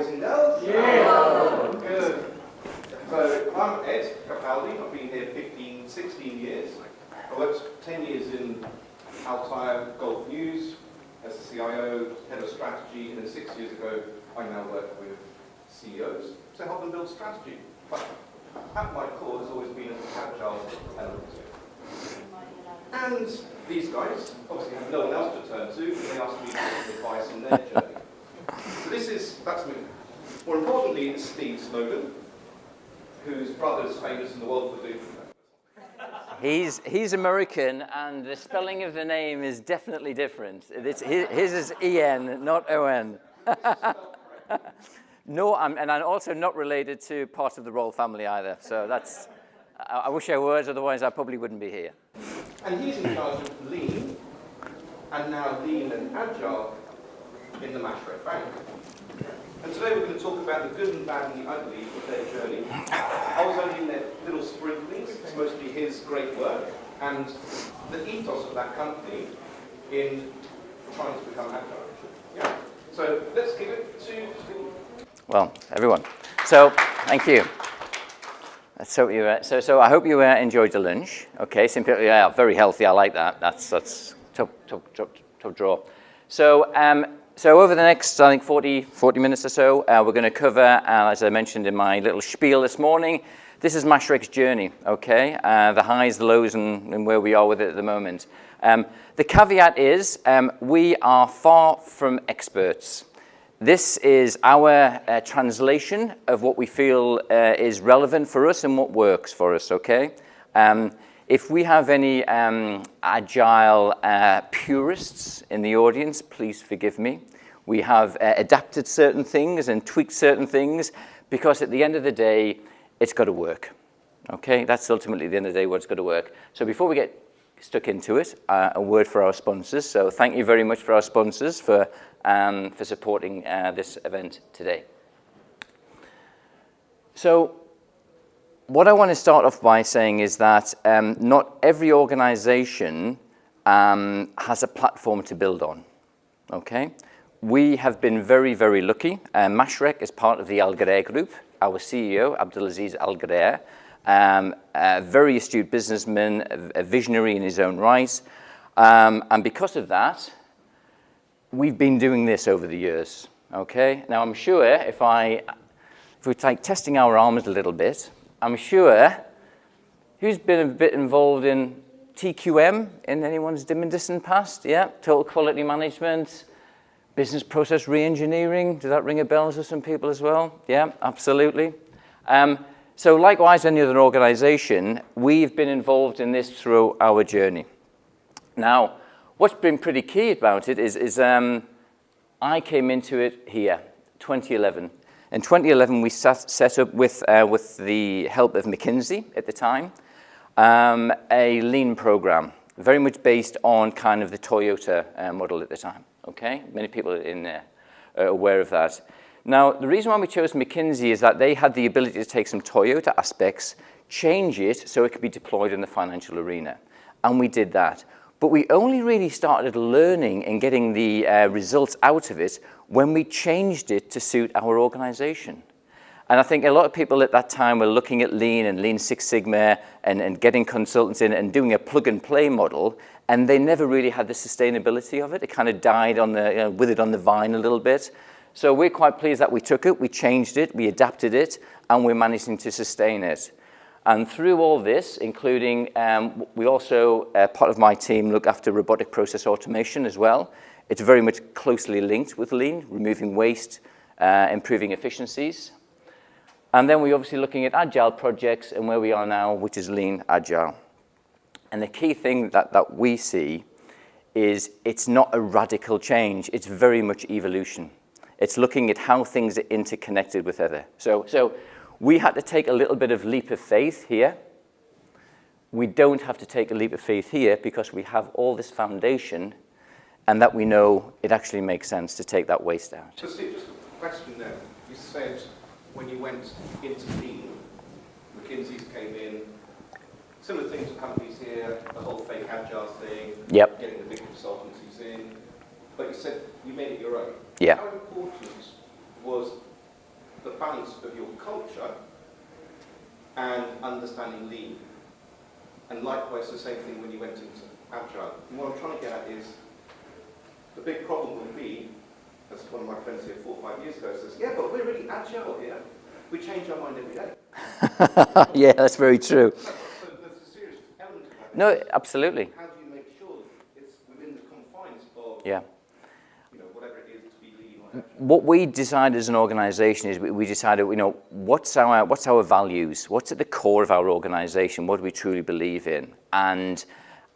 boys and girls? Yeah. Good. So I'm Ed Capaldi. I've been here 16 years. I worked 10 years in Altair Golf News as the CIO, head of strategy, and then 6 years ago I now work with CEOs to help them build strategy. But at my core has always been an agile element. And these guys obviously have no one else to turn to, and they asked me for advice on their journey. So that's me. More importantly, it's Steve Snowdon, whose brother is famous in the world for doing that. He's American, and the spelling of the name is definitely different. His is E-N, not O-N. No, and I'm also not related to part of the royal family either. So that's, I wish I was, otherwise I probably wouldn't be here. And he's in charge of Lean, and now Lean and Agile in the Mashreq Bank. And today we're going to talk about the good and bad and the ugly of their journey. I was only in their little sprinklings, it's mostly his great work, and the ethos of that company in trying to become agile. Yeah. So let's give it to Well, everyone. So, thank you. So I hope you enjoyed the lunch. Okay, simply, yeah, very healthy. I like that. That's top draw. So over the next, I think, 40 minutes or so, we're going to cover, as I mentioned in my little spiel this morning, this is Mashreq's journey. Okay, the highs, the lows, and where we are with it at the moment. The caveat is we are far from experts. This is our translation of what we feel is relevant for us and what works for us, okay? If we have any agile purists in the audience, please forgive me. We have adapted certain things and tweaked certain things because at the end of the day, it's got to work, okay? That's ultimately at the end of the day what it's got to work. So before we get stuck into it, a word for our sponsors. So thank you very much for our sponsors for supporting this event today. So what I want to start off by saying is that not every organization has a platform to build on, okay? We have been very, very lucky. Mashreq is part of the Al Ghurair group. Our CEO, Abdulaziz Al Ghurair, a very astute businessman, a visionary in his own right. And because of that, we've been doing this over the years, okay? Now, I'm sure if we're like testing our arms a little bit, I'm sure who's been a bit involved in TQM in anyone's dim and distant past? Yeah, total quality management, business process re-engineering. Does that ring a bell to some people as well? Yeah, absolutely. So likewise, any other organization, we've been involved in this through our journey. Now, what's been pretty key about it is I came into it here, 2011. In 2011, we set up with the help of McKinsey at the time, a lean program, very much based on kind of the Toyota model at the time, okay? Many people in there are aware of that. Now, the reason why we chose McKinsey is that they had the ability to take some Toyota aspects, change it so it could be deployed in the financial arena, and we did that. But we only really started learning and getting the results out of it when we changed it to suit our organization. And I think a lot of people at that time were looking at Lean and Lean Six Sigma and getting consultants in and doing a plug-and-play model, and they never really had the sustainability of it. It kind of died on the, withered on the vine a little bit. So we're quite pleased that we took it, we changed it, we adapted it, and we're managing to sustain it. And through all this, including, we also, part of my team, look after robotic process automation as well. It's very much closely linked with Lean, removing waste, improving efficiencies. And then we're obviously looking at Agile projects and where we are now, which is Lean Agile. And the key thing that we see is it's not a radical change, it's very much evolution. It's looking at how things are interconnected with other. So we had to take a little bit of leap of faith here. We don't have to take a leap of faith here because we have all this foundation and that we know it actually makes sense to take that waste out. So Steve, just a question there. You said when you went into Lean, McKinsey's came in, similar things to companies here, the whole fake agile thing, Yep. Getting the big consultancies in, but you said you made it your own. Yeah. How important was the balance of your culture and understanding lean. And likewise, the same thing when you went into Agile. And what I'm trying to get at is, the big problem will be, as one of my friends here 4 or 5 years ago says, yeah, but we're really Agile here. We change our mind every day. Yeah, that's very true. So there's a serious element of that. No, absolutely. How do you make sure it's within the confines of Yeah. whatever it is to be lean or Agile? What we decided as an organisation is we decided, what's our values? What's at the core of our organisation? What do we truly believe in? And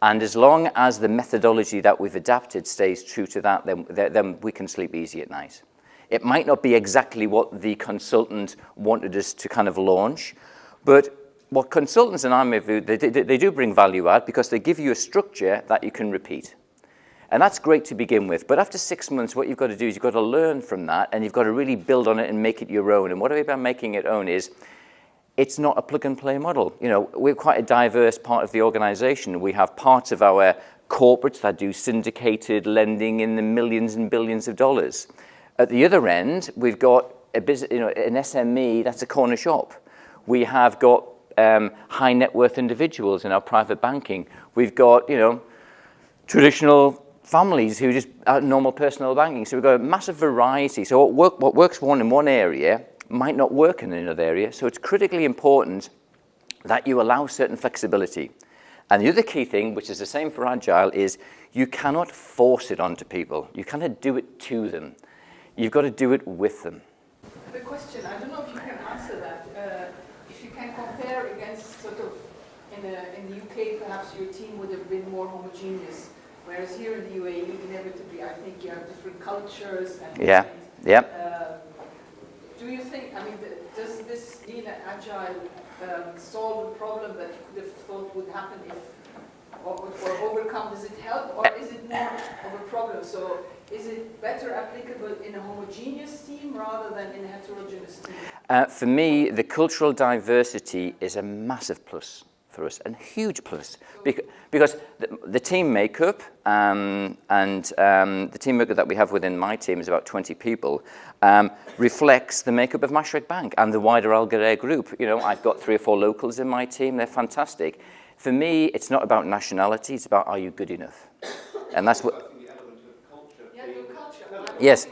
as long as the methodology that we've adapted stays true to that, then we can sleep easy at night. It might not be exactly what the consultant wanted us to kind of launch, but what consultants and I may do, they do bring value add because they give you a structure that you can repeat. And that's great to begin with. But after 6 months, what you've got to do is you've got to learn from that, and you've got to really build on it and make it your own. And what I mean by making it own is, it's not a plug-and-play model. We're quite a diverse part of the organization. We have parts of our corporates that do syndicated lending in the millions and billions of dollars. At the other end, we've got a business, an SME that's a corner shop. We have got high net worth individuals in our private banking. We've got, traditional families who just are normal personal banking. So we've got a massive variety. So what works in one area might not work in another area. So it's critically important that you allow certain flexibility. And the other key thing, which is the same for Agile, is you cannot force it onto people. You cannot do it to them. You've got to do it with them. The question, I don't know if you can answer that. If you can compare against sort of, in the UK, perhaps your team would have been more homogeneous. Whereas here in the UAE, inevitably, I think you have different cultures. And Yeah. do you think, does this lean and agile solve a problem that you could have thought would happen or overcome? Does it help, or is it more of a problem? So is it better applicable in a homogeneous team rather than in a heterogeneous team? For me, the cultural diversity is a massive plus for us, and huge plus, because the team makeup and the team makeup that we have within my team is about 20 people, reflects the makeup of Mashreq Bank and the wider Al Ghurair group. I've got 3 or 4 locals in my team. They're fantastic. For me, it's not about nationality. It's about, are you good enough? And that's what. Yeah, your culture. Yes.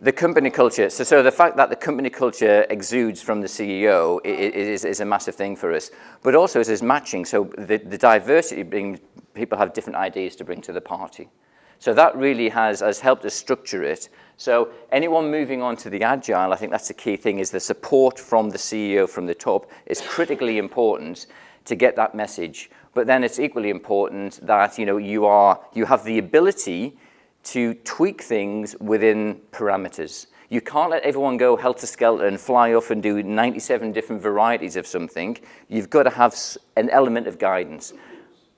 The company culture. So the fact that the company culture exudes from the CEO is a massive thing for us. But also it is matching. So the diversity brings, people have different ideas to bring to the party. So that really has helped us structure it. So anyone moving on to the Agile, I think that's the key thing, is the support from the CEO from the top is critically important to get that message. But then it's equally important that you have the ability to tweak things within parameters. You can't let everyone go helter-skelter and fly off and do 97 different varieties of something. You've got to have an element of guidance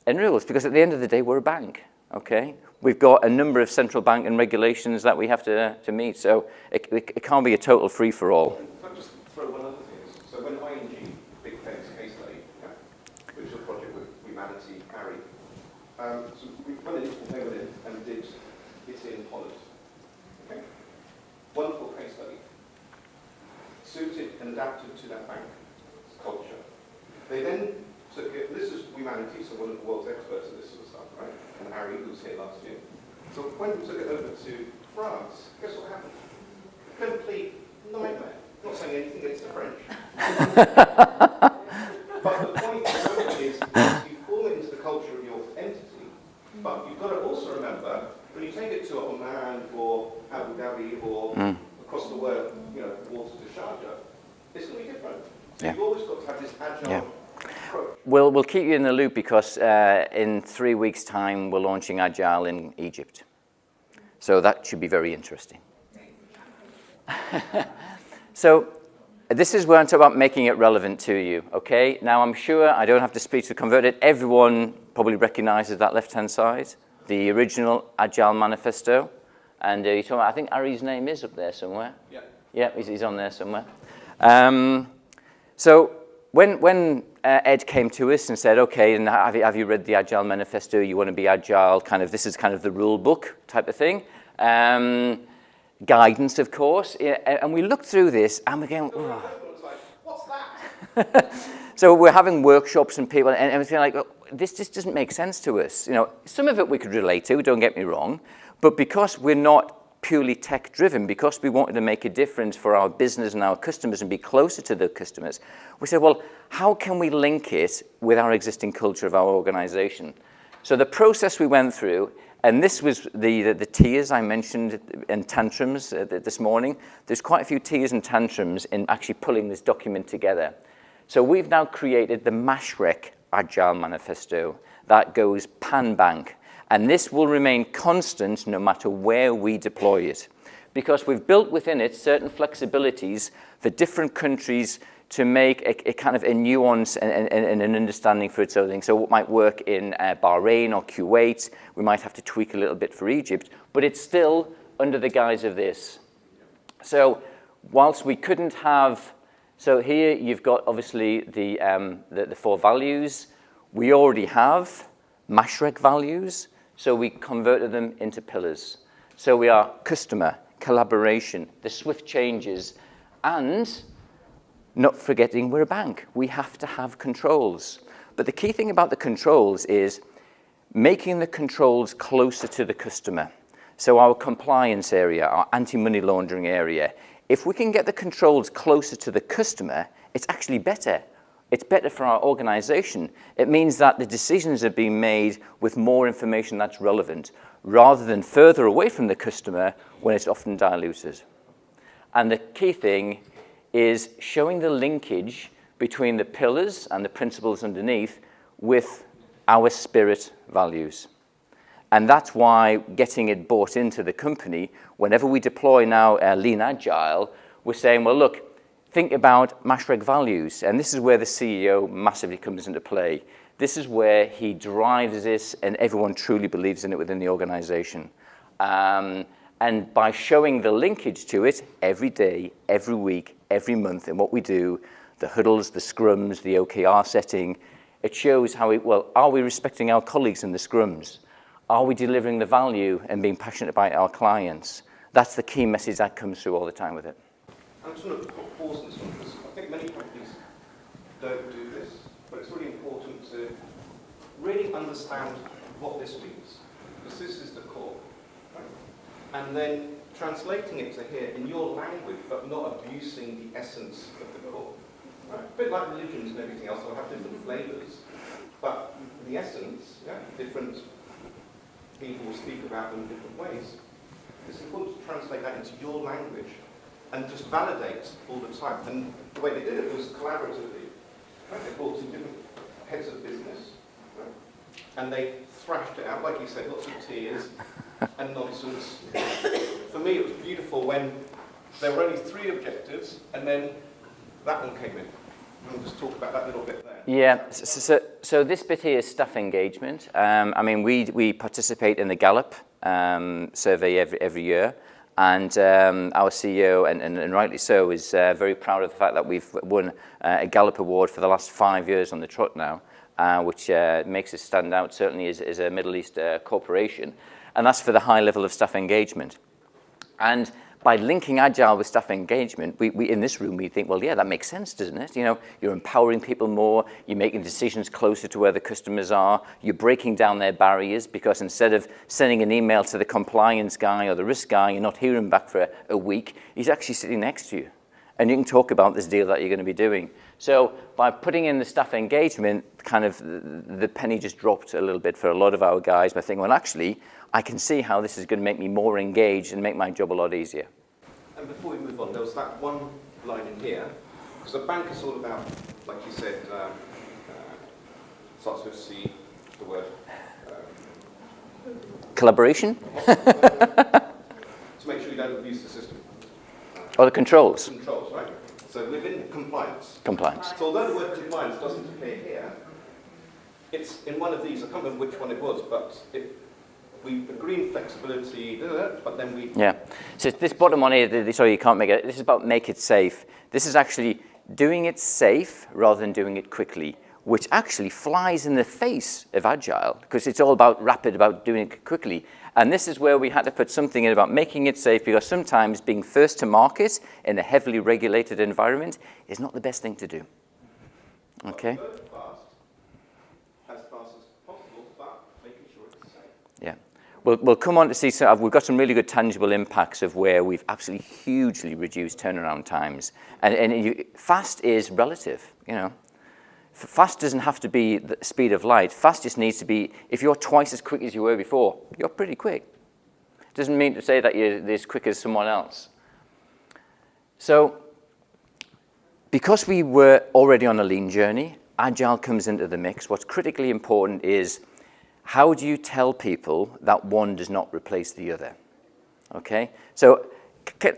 and rules, because at the end of the day, we're a bank, okay? We've got a number of central bank and regulations that we have to meet, so it can't be a total free-for-all. Can I just throw one other thing? So when ING, big famous case study, which is a project with Humanity, Harry, so we went in, came in and did it in Holland. Okay? Wonderful case study. Suited and adapted to that bank's culture. They then took it, this is Humanity, so one of the world's experts in this sort of stuff, right? And Harry, who was here last year. So when we took it over to France, guess what happened? Complete nightmare. I'm not saying anything against the French. But the point is you form it into the culture of your entity, but you've got to also remember, when you take it to Oman or Abu Dhabi or across the world, water to Sharjah, it's going to be different. So you've always got to have this agile approach. We'll keep you in the loop, because in 3 weeks' time, we're launching Agile in Egypt. So that should be very interesting. So this is where I'm talking about making it relevant to you, okay? Now, I'm sure I don't have to speak to the converted. Everyone probably recognizes that left-hand side, the original Agile Manifesto. And you're talking about, I think Ari's name is up there somewhere. Yeah. Yeah, he's on there somewhere. So when Ed came to us and said, okay, and have you read the Agile Manifesto? You want to be agile, this is kind of the rule book type of thing. guidance, of course, and we look through this and we're going, oh. It's like, what's that? So we're having workshops and people, and it's like, oh, this just doesn't make sense to us. You know, some of it we could relate to, don't get me wrong, but because we're not purely tech driven, because we wanted to make a difference for our business and our customers and be closer to the customers, we said, well, how can we link it with our existing culture of our organization? So the process we went through, and this was the tiers I mentioned in tantrums this morning. There's quite a few tiers and tantrums in actually pulling this document together. So we've now created the Mashreq Agile Manifesto that goes pan-bank. And this will remain constant no matter where we deploy it, because we've built within it certain flexibilities for different countries to make a kind of a nuance and an understanding for its own thing. So what might work in Bahrain or Kuwait, we might have to tweak a little bit for Egypt, but it's still under the guise of this. So whilst we couldn't have, so here you've got obviously the 4 values. We already have Mashreq values, so we converted them into pillars. So we are customer, collaboration, the swift changes, and not forgetting we're a bank. We have to have controls. But the key thing about the controls is making the controls closer to the customer. So our compliance area, our anti-money laundering area, if we can get the controls closer to the customer, it's actually better. It's better for our organization. It means that the decisions are being made with more information that's relevant, rather than further away from the customer when it's often diluted. And the key thing is showing the linkage between the pillars and the principles underneath with our spirit values. And that's why getting it bought into the company, whenever we deploy now Lean Agile, we're saying, well, look, think about Mashreq values. And this is where the CEO massively comes into play. This is where he drives this and everyone truly believes in it within the organization. And by showing the linkage to it every day, every week, every month in what we do, the huddles, the scrums, the OKR setting, it shows how are we respecting our colleagues in the scrums? Are we delivering the value and being passionate about our clients? That's the key message that comes through all the time with it. I'm just going to pause this one, because I think many companies don't do this, but it's really important to really understand what this means, because this is the core. Right? And then translating it to here in your language, but not abusing the essence of the core. Right? A bit like religions and everything else, they'll have different flavors, but the essence, different people will speak about them in different ways. It's important to translate that into your language and just validate all the time. And the way they did it was collaboratively. Right? They brought some different heads of business, right? And they thrashed it out, like you said, lots of tears and nonsense. For me, it was beautiful when there were only 3 objectives, and then that one came in. We'll just talk about that little bit there. Yeah, so this bit here is staff engagement. I mean, we participate in the Gallup survey every year, and our CEO, and rightly so, is very proud of the fact that we've won a Gallup Award for the last 5 years on the trot now, which makes us stand out certainly as a Middle East corporation, and that's for the high level of staff engagement. And by linking Agile with staff engagement, we in this room, we think, well, yeah, that makes sense, doesn't it? You know, you're empowering people more, you're making decisions closer to where the customers are, you're breaking down their barriers, because instead of sending an email to the compliance guy or the risk guy, you're not hearing back for a week, he's actually sitting next to you. And you can talk about this deal that you're going to be doing. So by putting in the staff engagement, kind of the penny just dropped a little bit for a lot of our guys by thinking, well, actually, I can see how this is going to make me more engaged and make my job a lot easier. And before we move on, there was that one line in here, because a bank is all about, like you said, starts with C, the word. Collaboration? To make sure you don't abuse the system. Or the controls. Controls, right? So within compliance. Compliance. So although the word compliance doesn't appear here, it's in one of these, I can't remember which one it was, but we agree in flexibility, but then we... Yeah. So this bottom one here, sorry, you can't make it. This is about make it safe. This is actually doing it safe rather than doing it quickly. which actually flies in the face of Agile, because it's all about rapid, about doing it quickly. And this is where we had to put something in about making it safe, because sometimes being first to market in a heavily regulated environment is not the best thing to do. Okay? As fast as possible, but making sure it's safe. Yeah. We'll come on to see, so we've got some really good tangible impacts of where we've absolutely hugely reduced turnaround times. And fast is relative, you know. Fast doesn't have to be the speed of light. Fast just needs to be, if you're twice as quick as you were before, you're pretty quick. Doesn't mean to say that you're as quick as someone else. So, because we were already on a lean journey, Agile comes into the mix. What's critically important is, how do you tell people that one does not replace the other? Okay? So,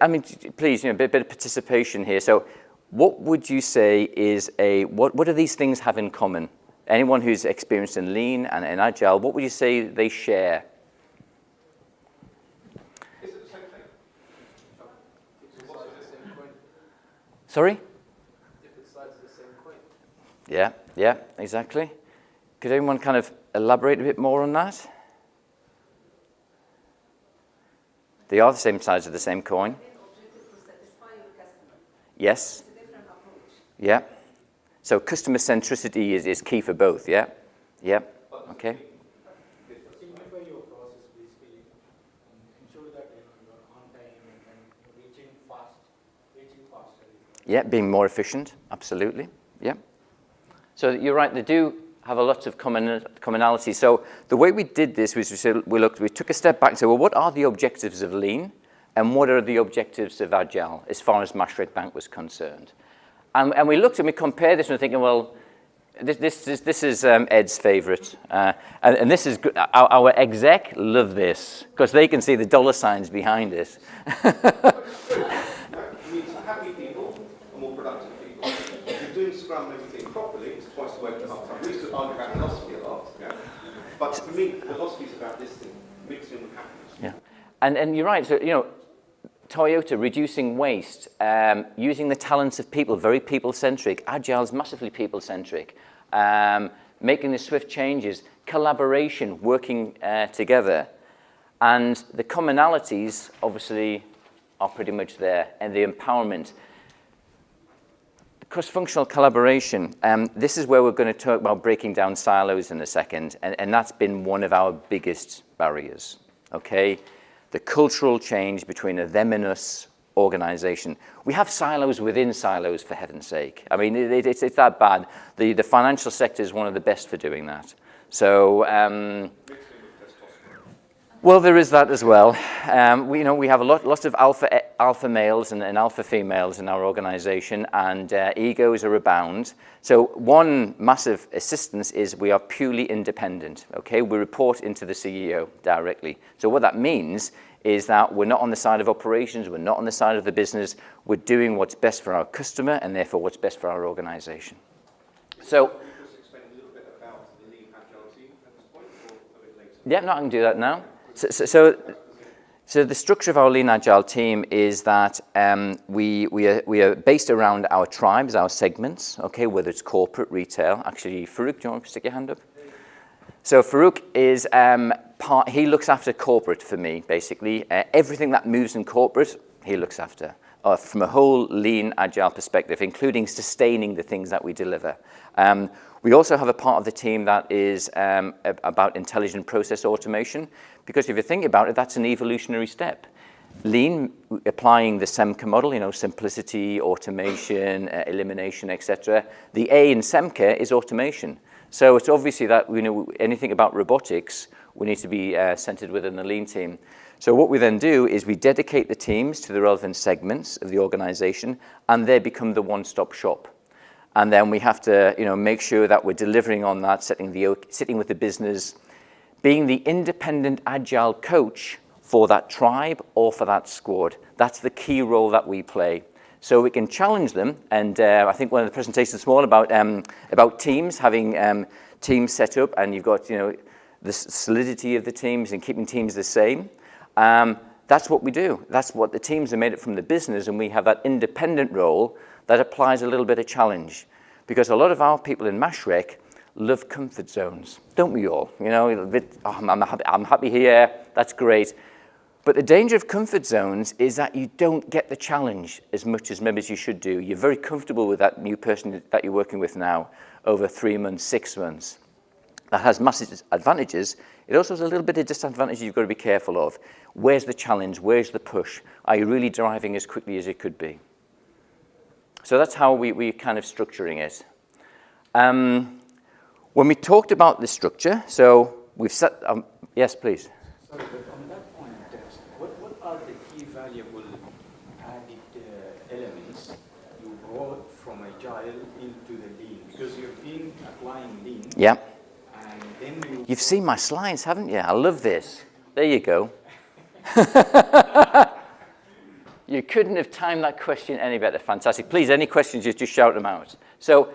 I mean, please, you know, a bit of participation here. So, what would you say is what do these things have in common? Anyone who's experienced in lean and in Agile, what would you say they share? Is it the same thing? What's the same coin? Sorry? Different sides of the same coin. Yeah, exactly. Could anyone kind of elaborate a bit more on that? They are the same sides of the same coin. Yes. Yeah. So customer centricity is key for both, yeah? Yeah. Okay. Simplify your process basically. Ensure that you're on time and reaching faster. Yeah, being more efficient, absolutely. Yeah. So you're right, they do have a lot of commonality. So the way we did this was we took a step back and said, well, what are the objectives of lean and what are the objectives of Agile as far as Mashreq Bank was concerned? And we looked and we compared this and we're thinking, well, this is Ed's favorite. And this is, our exec love this because they can see the dollar signs behind it. It means happy people are more productive people. If you're doing Scrum and everything properly, it's twice the work and half time. We used to argue about philosophy a lot, yeah? But for me, philosophy is about this thing, mixing with happiness. Yeah. And you're right, so, you know, Toyota, reducing waste, using the talents of people, very people-centric. Agile's massively people-centric. Making the swift changes, collaboration, working together. And the commonalities, obviously, are pretty much there, and the empowerment. Cross-functional collaboration, this is where we're going to talk about breaking down silos in a second, and that's been one of our biggest barriers, okay? The cultural change between a them and us organization. We have silos within silos, for heaven's sake. I mean, it's that bad. The financial sector is one of the best for doing that. So, well, there is that as well. We have lots of alpha males and alpha females in our organization, and egos are abound. So one massive assistance is we are purely independent, okay? We report into the CEO directly. So what that means is that we're not on the side of operations, we're not on the side of the business, we're doing what's best for our customer and therefore what's best for our organization. So, Can you just explain a little bit about the lean agile team at this point, or a bit later? yeah, no, I can do that now. So the structure of our lean agile team is that we are based around our tribes, our segments, okay, whether it's corporate, retail. Actually, Farouk, do you want to stick your hand up? So Farouk is he looks after corporate for me, basically. Everything that moves in corporate, he looks after. From a whole lean agile perspective, including sustaining the things that we deliver. We also have a part of the team that is about intelligent process automation, because if you think about it, that's an evolutionary step. Lean, applying the SEMCA model, you know, simplicity, automation, elimination, etc. The A in SEMCA is automation. So it's obviously that, you know, anything about robotics, we need to be centered within the lean team. So what we then do is we dedicate the teams to the relevant segments of the organization, and they become the one-stop shop. And then we have to, you know, make sure that we're delivering on that, sitting with the business, being the independent agile coach for that tribe or for that squad. That's the key role that we play. So we can challenge them, and I think one of the presentations this morning about teams, having teams set up, and you've got, you know, the solidity of the teams and keeping teams the same. That's what we do. That's what the teams are made up from the business, and we have that independent role that applies a little bit of challenge. Because a lot of our people in Mashreq love comfort zones, don't we all? You know, a bit, oh, I'm happy here, that's great. But the danger of comfort zones is that you don't get the challenge as much as maybe as you should do. You're very comfortable with that new person that you're working with now over 3 months, 6 months. That has massive advantages. It also has a little bit of disadvantages you've got to be careful of. Where's the challenge? Where's the push? Are you really driving as quickly as it could be? So that's how we're kind of structuring it. When we talked about the structure, so we've set, yes, please. Sorry, but on that point, what are the key valuable added elements you brought from Agile into the Lean? Because you've been applying Lean. Yeah. And then You've seen my slides, haven't you? I love this. There you go. You couldn't have timed that question any better. Fantastic. Please, any questions, just shout them out. So,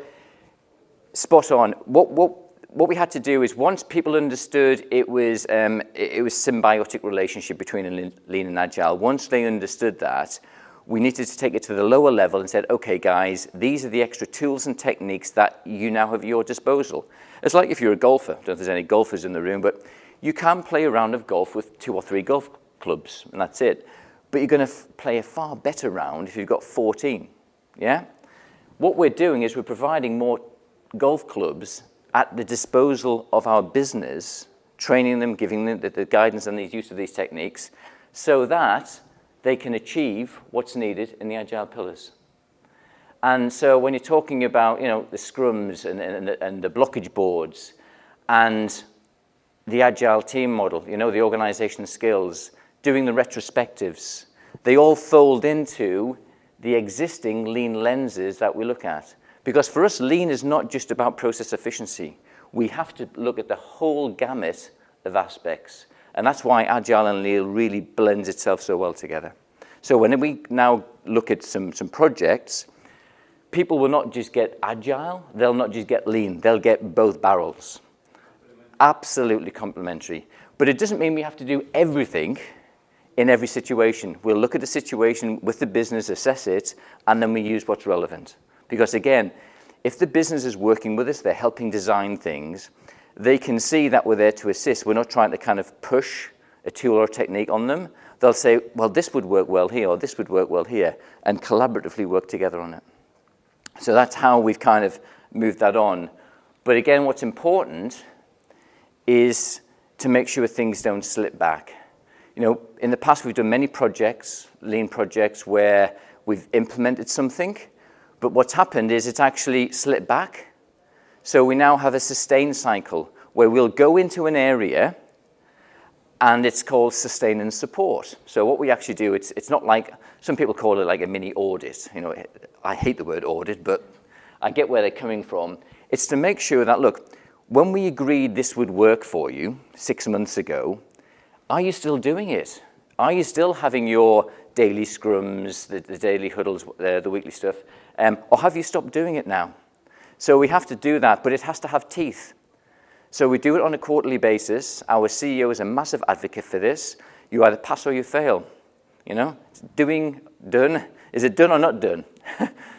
spot on. What we had to do is once people understood it was symbiotic relationship between Lean and Agile, once they understood that, we needed to take it to the lower level and said, okay, guys, these are the extra tools and techniques that you now have at your disposal. It's like if you're a golfer. I don't know if there's any golfers in the room, but you can play a round of golf with 2 or 3 golf clubs, and that's it. But you're going to play a far better round if you've got 14, yeah? What we're doing is we're providing more golf clubs at the disposal of our business, training them, giving them the guidance and the use of these techniques, so that they can achieve what's needed in the Agile pillars. And so when you're talking about, you know, the scrums and the blockage boards and the Agile team model, you know, the organization skills, doing the retrospectives, they all fold into the existing Lean lenses that we look at. Because for us, Lean is not just about process efficiency. We have to look at the whole gamut of aspects. And that's why Agile and Lean really blends itself so well together. So when we now look at some projects, people will not just get Agile, they'll not just get Lean, they'll get both barrels. Absolutely complementary. But it doesn't mean we have to do everything in every situation. We'll look at the situation with the business, assess it, and then we use what's relevant. Because again, if the business is working with us, they're helping design things, they can see that we're there to assist. We're not trying to kind of push a tool or a technique on them. They'll say, well, this would work well here, or this would work well here, and collaboratively work together on it. So that's how we've kind of moved that on. But again, what's important is to make sure things don't slip back. You know, in the past, we've done many projects, Lean projects, where we've implemented something, but what's happened is it's actually slipped back. So we now have a sustained cycle where we'll go into an area and it's called sustain and support. So what we actually do, it's not like, some people call it like a mini audit. You know, I hate the word audit, but I get where they're coming from. It's to make sure that, look, when we agreed this would work for you 6 months ago, are you still doing it? Are you still having your daily scrums, the daily huddles, the weekly stuff? Or have you stopped doing it now? So we have to do that, but it has to have teeth. So we do it on a quarterly basis. Our CEO is a massive advocate for this. You either pass or you fail. You know, done. Is it done or not done?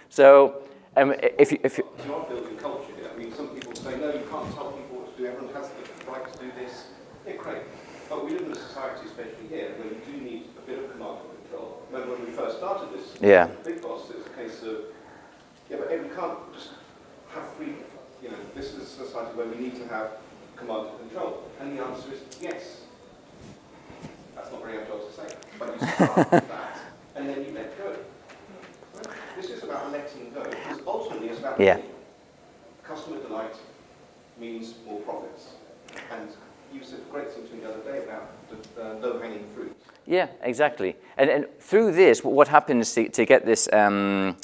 So if you You are building culture here. I mean, some people say, no, you can't tell people what to do. Everyone has the right to do this. Yeah, great. But we live in a society, especially here, where you do need a bit of command and control. Remember when we first started this, Yeah. Big Boss, it was a case of, yeah, but we can't just have free, you know, this is a society where we need to have command and control. And the answer is yes. That's not very agile to say, but you start with that, and then you let go. Right? This is about letting go, because ultimately it's about customer delight means more profits. And you said a great thing to me the other day about the low-hanging fruit. Yeah, exactly. And through this, what happens to get this, to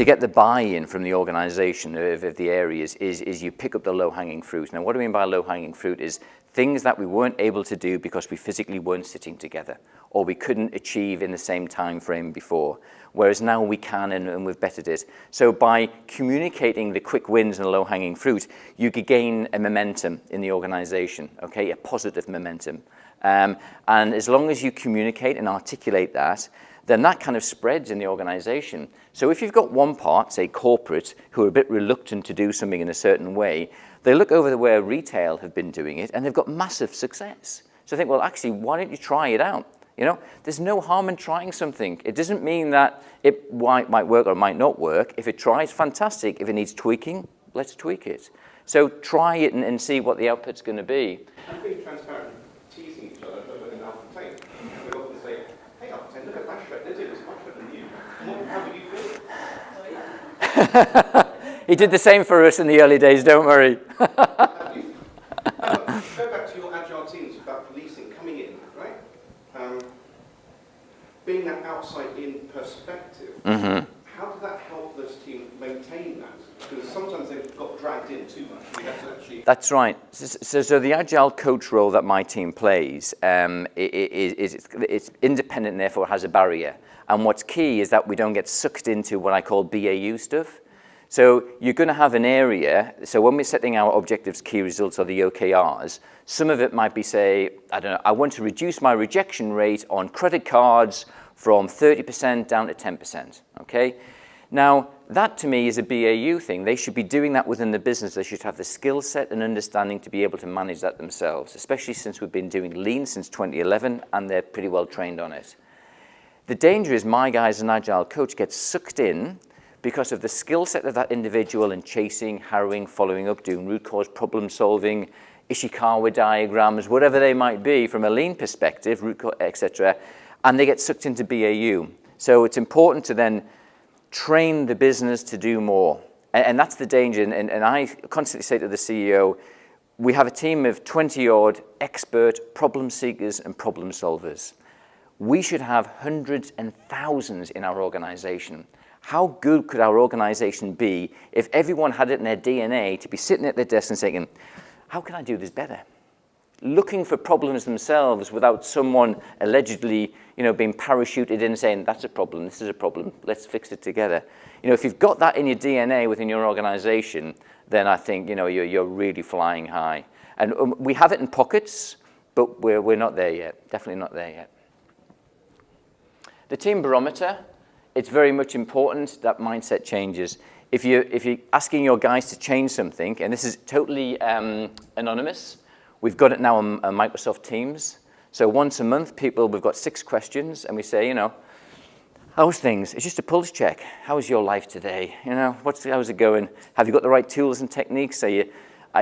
get the buy-in from the organization of the areas is you pick up the low-hanging fruit. Now, what do I mean by low-hanging fruit is things that we weren't able to do because we physically weren't sitting together, or we couldn't achieve in the same time frame before, whereas now we can and we've bettered it. So by communicating the quick wins and low-hanging fruit, you could gain a momentum in the organization, okay, a positive momentum. And as long as you communicate and articulate that, then that kind of spreads in the organization. So if you've got one part, say corporate, who are a bit reluctant to do something in a certain way, they look over where retail have been doing it, and they've got massive success. So I think, well, actually, why don't you try it out? You know, there's no harm in trying something. It doesn't mean that it might work or might not work. If it tries, fantastic. If it needs tweaking, let's tweak it. So try it and see what the output's going to be. And being transparent, teasing each other over in Alpha 10. We often say, hey, Alpha 10, look at Mashreq, they're doing this much better than you. How do you feel? He did the same for us in the early days, don't worry. Go back to your agile teams about policing coming in, right? Being that outside-in perspective, how does that help those teams maintain that? Because sometimes they've got dragged in too much. You have to actually... That's right. So the agile coach role that my team plays it's independent and therefore has a barrier. And what's key is that we don't get sucked into what I call BAU stuff. So you're going to have an area, so when we're setting our objectives, key results, or the OKRs, some of it might be, say, I don't know, I want to reduce my rejection rate on credit cards from 30% down to 10%, okay? Now, that to me is a BAU thing. They should be doing that within the business. They should have the skill set and understanding to be able to manage that themselves, especially since we've been doing lean since 2011, and they're pretty well trained on it. The danger is my guy as an agile coach gets sucked in because of the skill set of that individual in chasing, harrowing, following up, doing root cause problem solving, Ishikawa diagrams, whatever they might be from a lean perspective, root cause, etc., and they get sucked into BAU. So it's important to then train the business to do more. And that's the danger. And I constantly say to the CEO, we have a team of 20-odd expert problem seekers and problem solvers. We should have hundreds and thousands in our organization. How good could our organization be if everyone had it in their DNA to be sitting at their desk and saying, how can I do this better? Looking for problems themselves without someone allegedly, being parachuted in saying, that's a problem, this is a problem, let's fix it together. If you've got that in your DNA within your organization, then I think, you're really flying high. And we have it in pockets, but we're not there yet, definitely not there yet. The team barometer, it's very much important that mindset changes. If you're asking your guys to change something, and this is totally anonymous, we've got it now on Microsoft Teams. So once a month, we've got 6 questions, and we say, how's things? It's just a pulse check. How's your life today? How's it going? Have you got the right tools and techniques? Are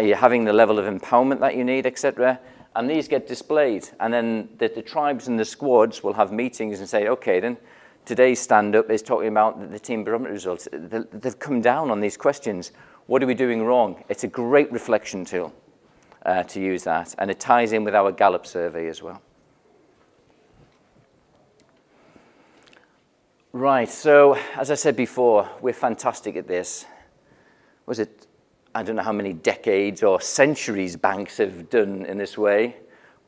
you having the level of empowerment that you need, etc.? And these get displayed. And then the tribes and the squads will have meetings and say, okay, then today's stand-up is talking about the team barometer results. They've come down on these questions. What are we doing wrong? It's a great reflection tool to use that. And it ties in with our Gallup survey as well. Right, so as I said before, we're fantastic at this. I don't know how many decades or centuries banks have done in this way,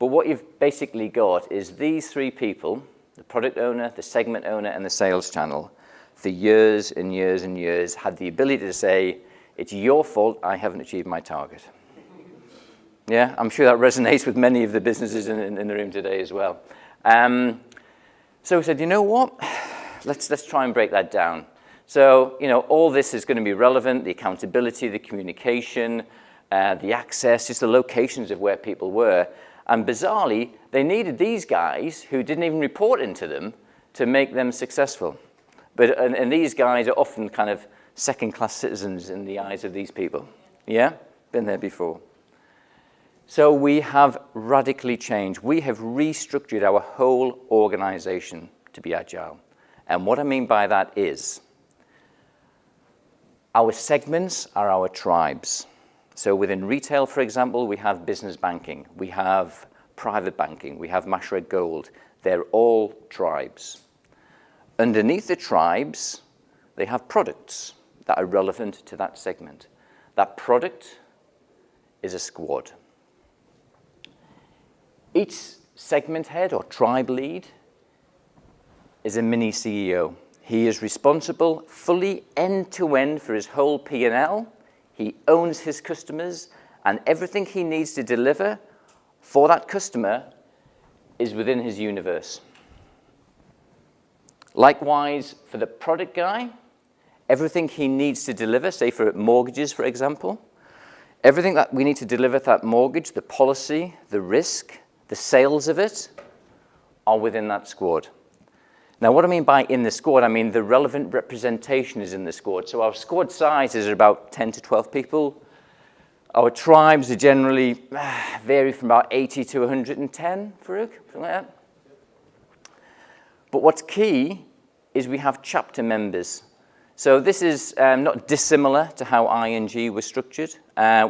but what you've basically got is these 3 people, the product owner, the segment owner, and the sales channel, for years and years and years, had the ability to say, it's your fault I haven't achieved my target. Yeah, I'm sure that resonates with many of the businesses in the room today as well. So we said, you know what? Let's try and break that down. So, all this is going to be relevant, the accountability, the communication, the access, just the locations of where people were. And bizarrely, they needed these guys who didn't even report into them to make them successful. And these guys are often kind of second-class citizens in the eyes of these people. Yeah? Been there before. So we have radically changed. We have restructured our whole organization to be agile. And what I mean by that is, our segments are our tribes. So within retail, for example, we have business banking, we have private banking, we have Mashreq Gold. They're all tribes. Underneath the tribes, they have products that are relevant to that segment. That product is a squad. Each segment head or tribe lead is a mini CEO. He is responsible fully end-to-end for his whole P&L. He owns his customers, and everything he needs to deliver for that customer is within his universe. Likewise, for the product guy, everything he needs to deliver, say for mortgages, for example, everything that we need to deliver to that mortgage, the policy, the risk, the sales of it, are within that squad. Now, what I mean by in the squad, I mean the relevant representation is in the squad. So our squad sizes are about 10 to 12 people. Our tribes are generally vary from about 80 to 110, Farouk, something like that. But what's key is we have chapter members. So this is not dissimilar to how ING was structured.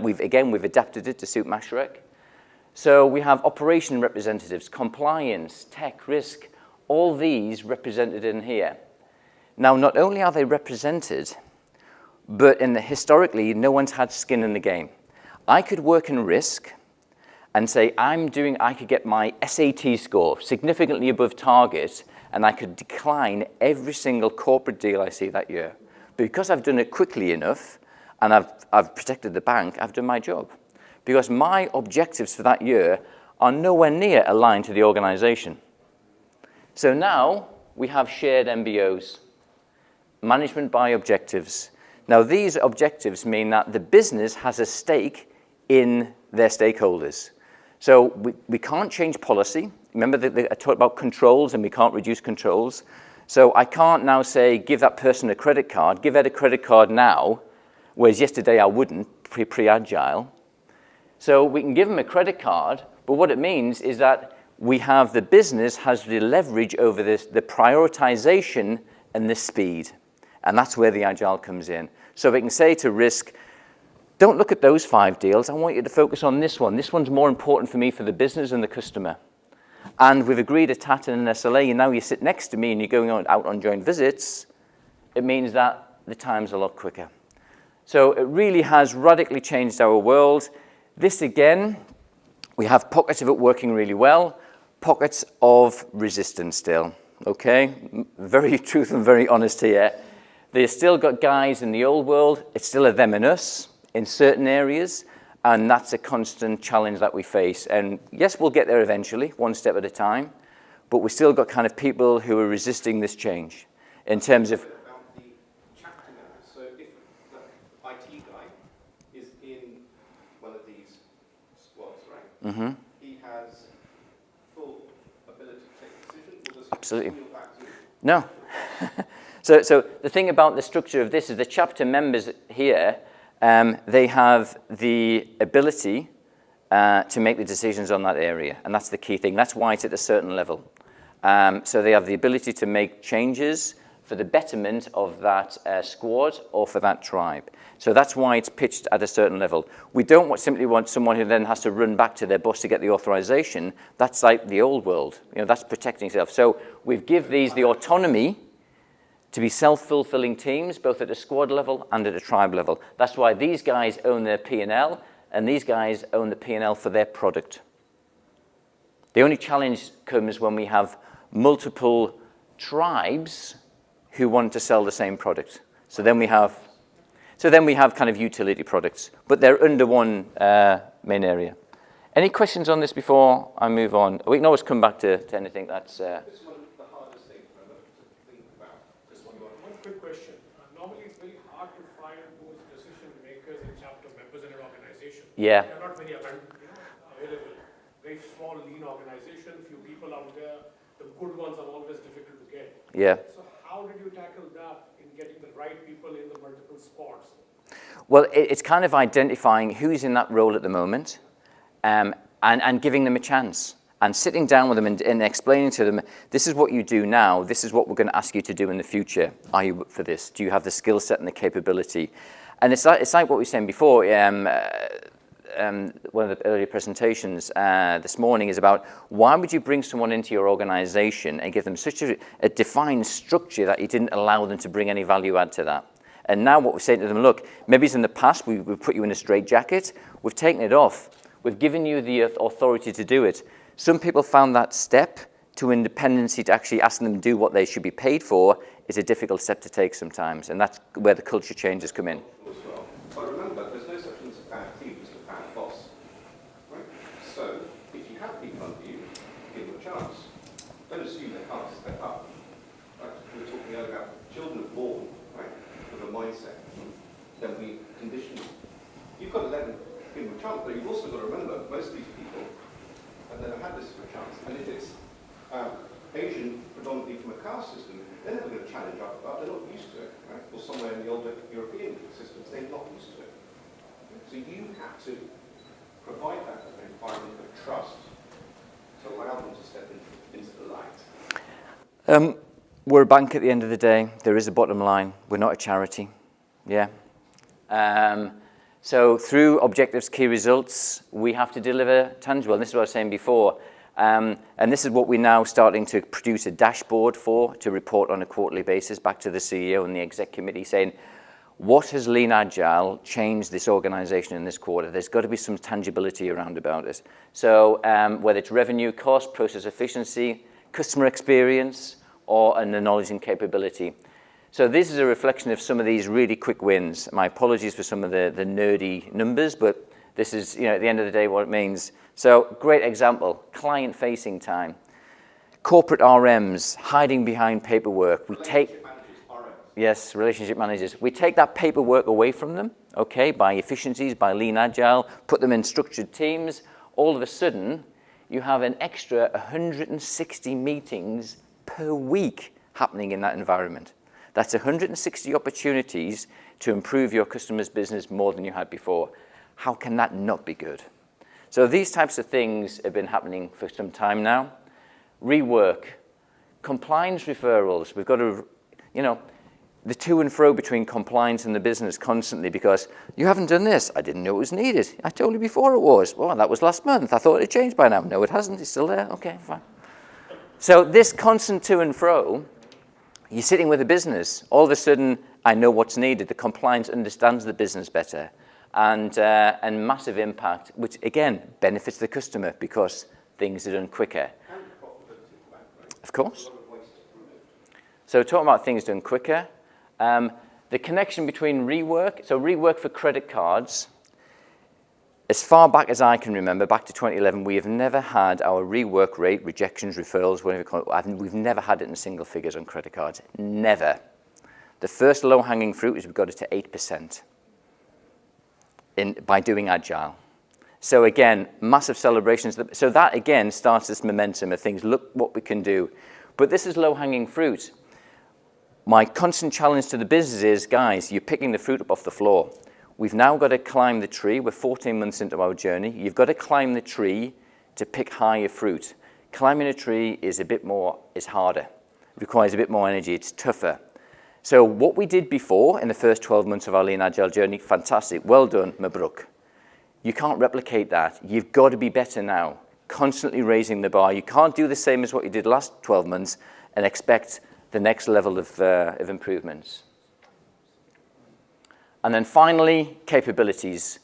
We've adapted it to suit Mashreq. So we have operation representatives, compliance, tech, risk, all these represented in here. Now, not only are they represented, but historically, no one's had skin in the game. I could work in risk and say, I could get my SAT score significantly above target, and I could decline every single corporate deal I see that year. Because I've done it quickly enough, and I've protected the bank, I've done my job. Because my objectives for that year are nowhere near aligned to the organization. So now we have shared MBOs, management by objectives. Now these objectives mean that the business has a stake in their stakeholders. So we can't change policy. Remember that I talked about controls and we can't reduce controls. So I can't now say, give that person a credit card, give Ed a credit card now, whereas yesterday I wouldn't, pre-Agile. So we can give them a credit card, but what it means is that the business has the leverage over the prioritization and the speed. And that's where the Agile comes in. So we can say to risk, don't look at those 5 deals. I want you to focus on this one. This one's more important for me for the business and the customer. And we've agreed a TAT and an SLA, and now you sit next to me and you're going out on joint visits. It means that the time's a lot quicker. So it really has radically changed our world. This again, we have pockets of it working really well, pockets of resistance still, okay? Very truth and very honest here. They've still got guys in the old world. It's still a them and us in certain areas, and that's a constant challenge that we face. And yes, we'll get there eventually, one step at a time, but we've still got kind of people who are resisting this change in terms of... About the chapter members. So if the IT guy is in one of these squads, right? Mm-hmm. He has full ability to take decisions, or does he Absolutely. feel back to you? No. So the thing about the structure of this is the chapter members here, they have the ability to make the decisions on that area, and that's the key thing. That's why it's at a certain level. So they have the ability to make changes for the betterment of that squad or for that tribe. So that's why it's pitched at a certain level. We don't simply want someone who then has to run back to their boss to get the authorization. That's like the old world. That's protecting itself. So we give these the autonomy to be self-fulfilling teams, both at a squad level and at a tribe level. That's why these guys own their P&L, and these guys own the P&L for their product. The only challenge comes when we have multiple tribes who want to sell the same product. So then we have kind of utility products, but they're under one main area. Any questions on this before I move on? We can always come back to anything that's... This one, the hardest thing for them to think about. Just one quick question. Normally, it's very hard to find those decision makers and chapter members in an organization. Yeah. They're not very available. Very small, lean organization, few people out there. The good ones are always difficult to get. Yeah. So how did you tackle that in getting the right people in the multiple spots? Well, it's kind of identifying who's in that role at the moment and giving them a chance and sitting down with them and explaining to them, this is what you do now, this is what we're going to ask you to do in the future. Are you up for this? Do you have the skill set and the capability? And it's like what we were saying before, one of the earlier presentations this morning is about why would you bring someone into your organization and give them such a defined structure that you didn't allow them to bring any value add to that? And now what we're saying to them, look, maybe it's in the past we put you in a straitjacket, we've taken it off. We've given you the authority to do it. Some people found that step to independency, to actually asking them to do what they should be paid for, is a difficult step to take sometimes, and that's where the culture changes come in. As well. But remember, there's no such thing as a bad team, just a bad boss. Right? So, if you have people under you, give them a chance. Don't assume they can't step up. right? We were talking earlier about children are born, right, with a mindset. Then we condition them. You've got to let them give them a chance, but you've also got to remember most of these people have never had this for a chance. And if it's Asian, predominantly from a caste system, they're never going to challenge up that. They're not used to it, right? Or somewhere in the older European systems, they're not used to it. So you have to provide that environment of trust to allow them to step into the light. We're a bank at the end of the day. There is a bottom line. We're not a charity. Yeah. So through objectives, key results, we have to deliver tangible. And this is what I was saying before. And this is what we're now starting to produce a dashboard for, to report on a quarterly basis back to the CEO and the exec committee, saying, what has Lean Agile changed this organization in this quarter? There's got to be some tangibility around about it. So whether it's revenue, cost, process efficiency, customer experience, or the knowledge and capability. So this is a reflection of some of these really quick wins. My apologies for some of the nerdy numbers, but this is, at the end of the day, what it means. So great example, client-facing time. Corporate RMs hiding behind paperwork. Yes, relationship managers. We take that paperwork away from them, okay, by efficiencies, by Lean Agile, put them in structured teams. All of a sudden, you have an extra 160 meetings per week happening in that environment. That's 160 opportunities to improve your customer's business more than you had before. How can that not be good? So these types of things have been happening for some time now. Rework, compliance referrals. We've got to, the to and fro between compliance and the business constantly, because you haven't done this. I didn't know it was needed. I told you before it was. Well, that was last month. I thought it changed by now. No, it hasn't. It's still there. Okay, fine. So this constant to and fro, you're sitting with a business. All of a sudden, I know what's needed. The compliance understands the business better, and massive impact, which again benefits the customer because things are done quicker. And profitability, right? Of course. A lot of ways to prove it. So talking about things done quicker, the connection between rework, so rework for credit cards, as far back as I can remember, back to 2011, we have never had our rework rate, rejections, referrals, whatever you call it, we've never had it in single figures on credit cards. Never. The first low-hanging fruit is we've got it to 8% by doing Agile. So again, massive celebrations. So that again starts this momentum of things, look what we can do. But this is low-hanging fruit. My constant challenge to the business is, guys, you're picking the fruit up off the floor. We've now got to climb the tree. We're 14 months into our journey. You've got to climb the tree to pick higher fruit. Climbing a tree is harder. It requires a bit more energy. It's tougher. So what we did before in the first 12 months of our Lean Agile journey, fantastic. Well done, Mabruk. You can't replicate that. You've got to be better now. Constantly raising the bar. You can't do the same as what you did last 12 months and expect the next level of improvements. And then finally, capabilities.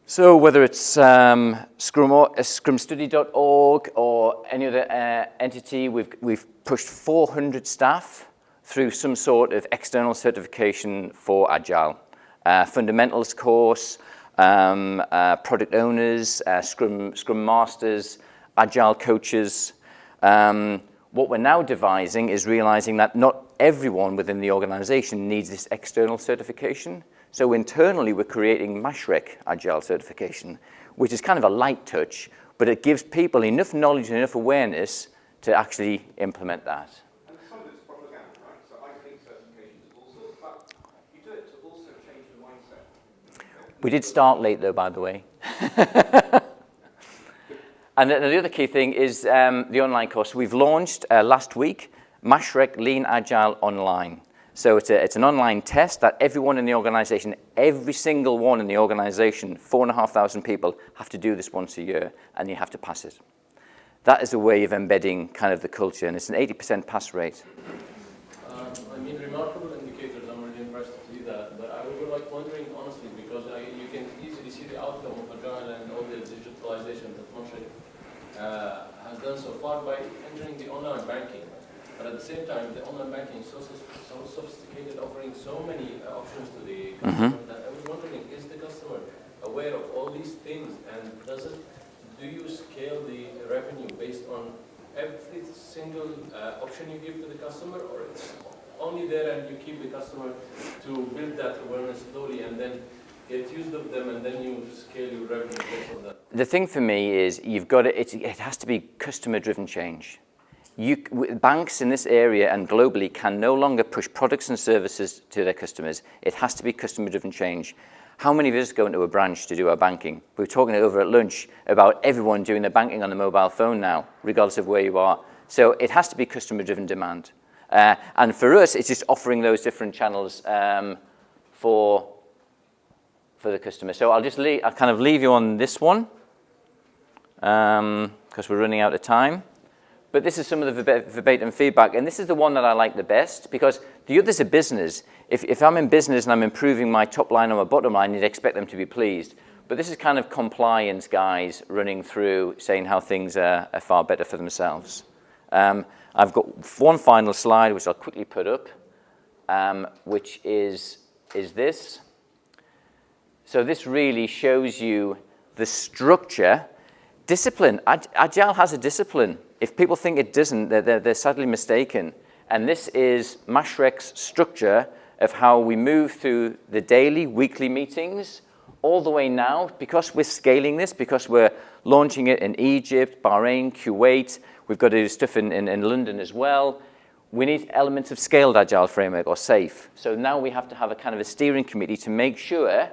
So whether it's scrumstudy.org or any other entity, we've pushed 400 staff through some sort of external certification for Agile. Fundamentals course, product owners, Scrum Masters, Agile coaches. What we're now devising is realizing that not everyone within the organization needs this external certification. So internally, we're creating Mashreq Agile certification, which is kind of a light touch, but it gives people enough knowledge and enough awareness to actually implement that. And some of it's propaganda, right? So I think certification is also, but you do it to also change the mindset. We did start late, though, by the way. And the other key thing is the online course. We've launched last week Mashreq Lean Agile Online. So it's an online test that everyone in the organization, every single one in the organization, 4,500 people, have to do this once a year, and you have to pass it. That is a way of embedding kind of the culture, and it's an 80% pass rate. Remarkable indicators. I'm really impressed to see that. But I was wondering, honestly, because you can easily see the outcome of Agile and all the digitalization that Mashreq has done so far by entering the online banking. But at the same time, the online banking is so sophisticated, offering so many options to the customer that I was wondering, is the customer aware of all these things, and do you scale the revenue based on every single option you give to the customer, or it's only there and you keep the customer to build that awareness slowly and then get used of them and then you scale your revenue based on that? The thing for me is you've got to, it has to be customer-driven change. Banks in this area and globally can no longer push products and services to their customers. It has to be customer-driven change. How many of us go into a branch to do our banking? We were talking over at lunch about everyone doing their banking on the mobile phone now, regardless of where you are. So it has to be customer-driven demand. And for us, it's just offering those different channels for the customer. So I'll kind of leave you on this one because we're running out of time. But this is some of the verbatim feedback, and this is the one that I like the best, because the others are business. If I'm in business and I'm improving my top line or my bottom line, you'd expect them to be pleased. But this is kind of compliance guys running through, saying how things are far better for themselves. I've got one final slide, which I'll quickly put up, which is this. So this really shows you the structure. Discipline. Agile has a discipline. If people think it doesn't, they're sadly mistaken. And this is Mashreq's structure of how we move through the daily, weekly meetings, all the way now, because we're scaling this, because we're launching it in Egypt, Bahrain, Kuwait, we've got to do stuff in London as well. We need elements of scaled Agile framework or SAFe. So now we have to have a kind of a steering committee to make sure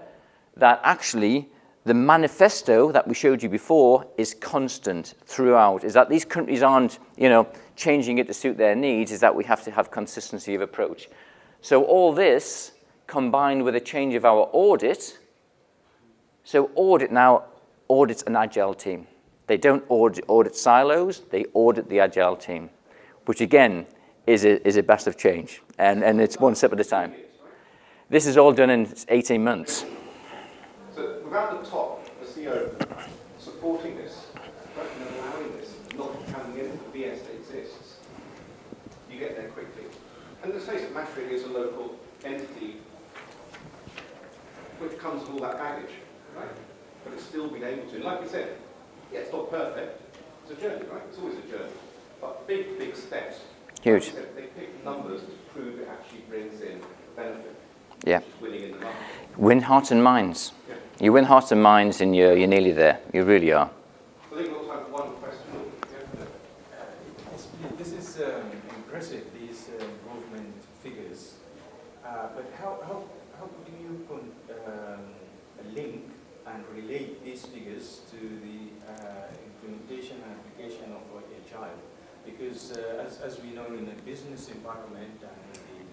that actually the manifesto that we showed you before is constant throughout, is that these countries aren't, changing it to suit their needs, is that we have to have consistency of approach. So all this combined with a change of our audit. So audit now audits an Agile team. They don't audit silos, they audit the Agile team, which again is a best of change. And it's one step at a time. This is all done in 18 months. So without the top, the CEO supporting this, and allowing this, not coming in the BS that exists, you get there quickly. And let's face it, Mashreq is a local entity which comes with all that baggage, right? But it's still been able to. And like we said, yeah, it's not perfect. It's a journey, right? It's always a journey. But big, big steps. Huge. Like said, they pick numbers to prove it actually brings in benefit. Yeah. Winning in the market. Win hearts and minds. Yeah. You win hearts and minds and you're nearly there. You really are. I think we also have one question. This is impressive, these movement figures. But how do you link and relate these figures to the implementation and application of Agile? Because as we know, in a business environment and in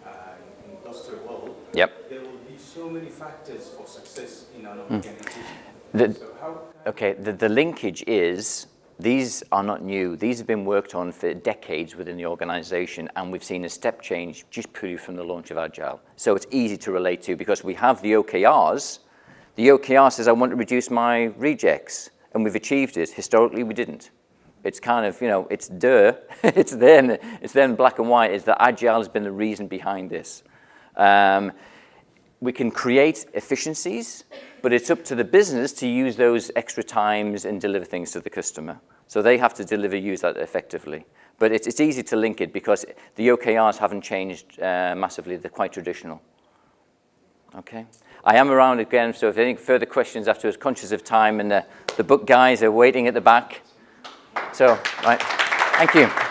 the industrial world, Yep. there will be so many factors for success in an organization. The linkage is, these are not new. These have been worked on for decades within the organization, and we've seen a step change just purely from the launch of Agile. So it's easy to relate to because we have the OKRs. The OKR says, I want to reduce my rejects, and we've achieved it. Historically, we didn't. It's kind of, it's it's there in black and white, is that Agile has been the reason behind this. We can create efficiencies, but it's up to the business to use those extra times and deliver things to the customer. So they have to use that effectively. But it's easy to link it because the OKRs haven't changed massively. They're quite traditional. Okay. I am around again, so if any further questions afterwards, conscious of time, and the book guys are waiting at the back. So, right, thank you.